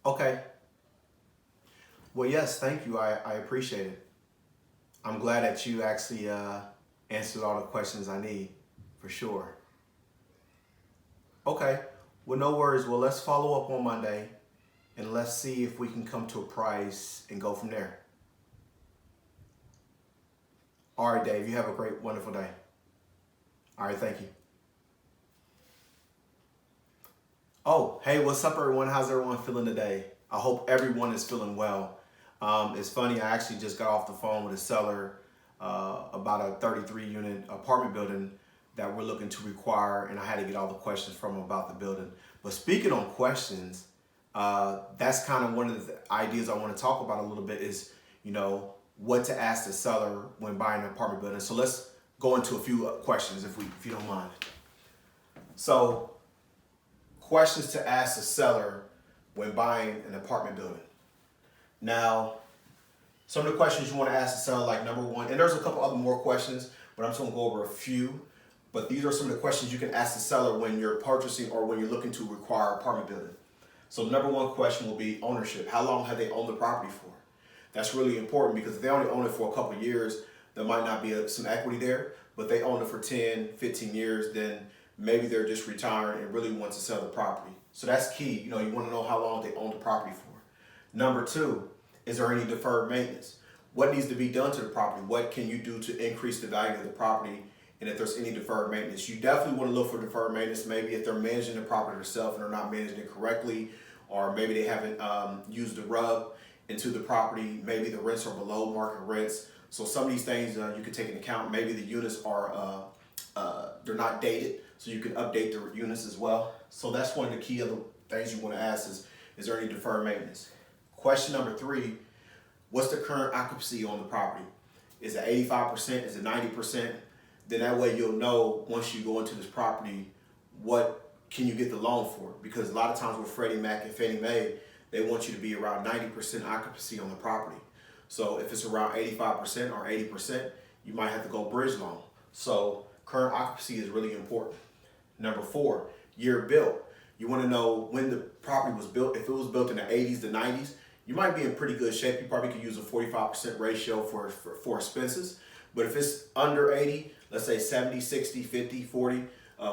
Okay. Well, yes, thank you. I appreciate it. I'm glad that you actually answered all the questions I need, for sure. Okay. Well, no worries. Well, let's follow up on Monday and let's see if we can come to a price and go from there. All right, Dave. You have a great, wonderful day. All right. Thank you. Oh, hey, what's up, everyone? How's everyone feeling today? I hope everyone is feeling well. It's funny, I actually just got off the phone with a seller about a 33 unit apartment building that we're looking to require, and I had to get all the questions from him about the building. But speaking on questions, that's kind of one of the ideas I want to talk about a little bit is, what to ask the seller when buying an apartment building. So let's go into a few questions if you don't mind. So, questions to ask the seller when buying an apartment building. Now, some of the questions you want to ask the seller, like number one, and there's a couple other more questions, but I'm just going to go over a few. But these are some of the questions you can ask the seller when you're purchasing or when you're looking to acquire an apartment building. So the number one question will be ownership. How long have they owned the property for? That's really important because if they only own it for a couple of years, there might not be some equity there. But they own it for 10, 15 years, then maybe they're just retiring and really want to sell the property. So that's key. You want to know how long they own the property for. Number two, is there any deferred maintenance? What needs to be done to the property? What can you do to increase the value of the property? And if there's any deferred maintenance, you definitely want to look for deferred maintenance. Maybe if they're managing the property themselves and they're not managing it correctly, or maybe they haven't used the rub into the property. Maybe the rents are below market rents. So some of these things you can take into account. Maybe the units are they're not dated, so you can update the units as well. So that's one of the key other things you want to ask is there any deferred maintenance? Question number three, what's the current occupancy on the property? Is it 85%? Is it 90%? Then that way you'll know once you go into this property, what can you get the loan for? Because a lot of times with Freddie Mac and Fannie Mae, they want you to be around 90% occupancy on the property. So if it's around 85% or 80%, you might have to go bridge loan. So current occupancy is really important. Number four, year built. You want to know when the property was built. If it was built in the 80s, the 90s, you might be in pretty good shape. You probably could use a 45% ratio for expenses. But if it's under 80, let's say 70, 60, 50, 40,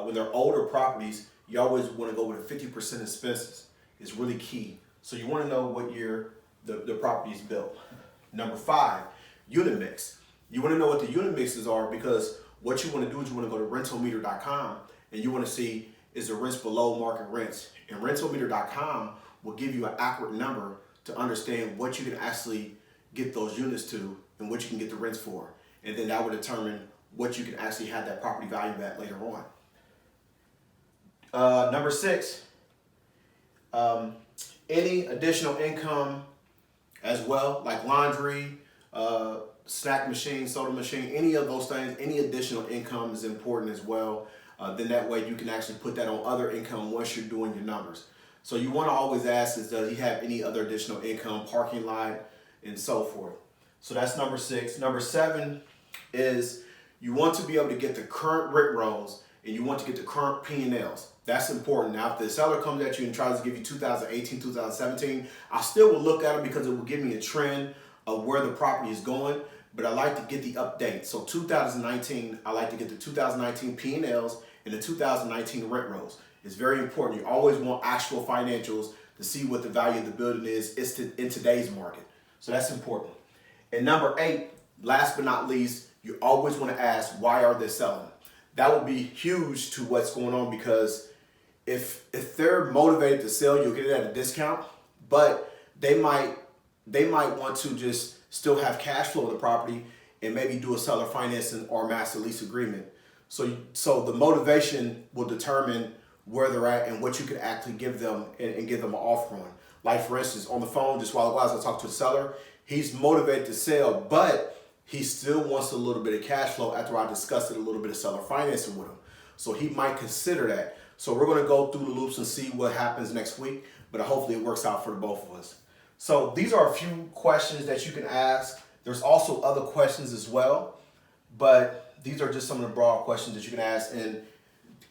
when they're older properties, you always want to go with a 50% expenses. It's really key. So you want to know what year the property is built. Number five, unit mix. You want to know what the unit mixes are because what you want to do is you want to go to rentalmeter.com and you want to see is the rents below market rents. And rentalmeter.com will give you an accurate number to understand what you can actually get those units to and what you can get the rents for. And then that will determine what you can actually have that property value at later on. Number six, any additional income as well, like laundry, snack machine, soda machine, any of those things, any additional income is important as well. Then that way you can actually put that on other income once you're doing your numbers. So you want to always ask is does he have any other additional income, parking lot, and so forth. So that's number six. Number seven is you want to be able to get the current rent rolls and you want to get the current P&Ls. That's important. Now, if the seller comes at you and tries to give you 2018, 2017, I still will look at them because it will give me a trend of where the property is going, but I like to get the update. So 2019, I like to get the 2019 P&Ls and the 2019 rent rolls. It's very important. You always want actual financials to see what the value of the building is in today's market. So that's important. And number eight, last but not least, you always want to ask, why are they selling? That will be huge to what's going on because if they're motivated to sell, you'll get it at a discount, but they might want to just still have cash flow of the property and maybe do a seller financing or master lease agreement. So the motivation will determine where they're at and what you can actually give them and give them an offer on. Like for instance, on the phone, just while I talked to the seller, he's motivated to sell, but he still wants a little bit of cash flow after I discussed it a little bit of seller financing with him. So he might consider that. So we're going to go through the loops and see what happens next week, but hopefully it works out for the both of us. So these are a few questions that you can ask. There's also other questions as well, but these are just some of the broad questions that you can ask. And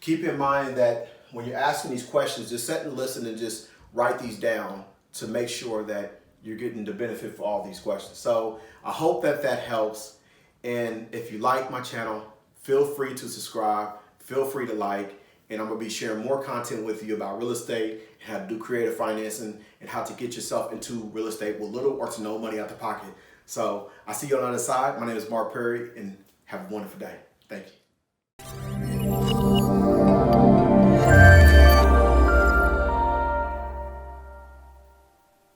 keep in mind that when you're asking these questions, just sit and listen and just write these down to make sure that you're getting the benefit for all these questions. So I hope that that helps. And if you like my channel, feel free to subscribe, feel free to like, and I'm gonna be sharing more content with you about real estate, how to do creative financing, and how to get yourself into real estate with little or to no money out the pocket. So I see you on the other side. My name is Mark Perry, and have a wonderful day. Thank you.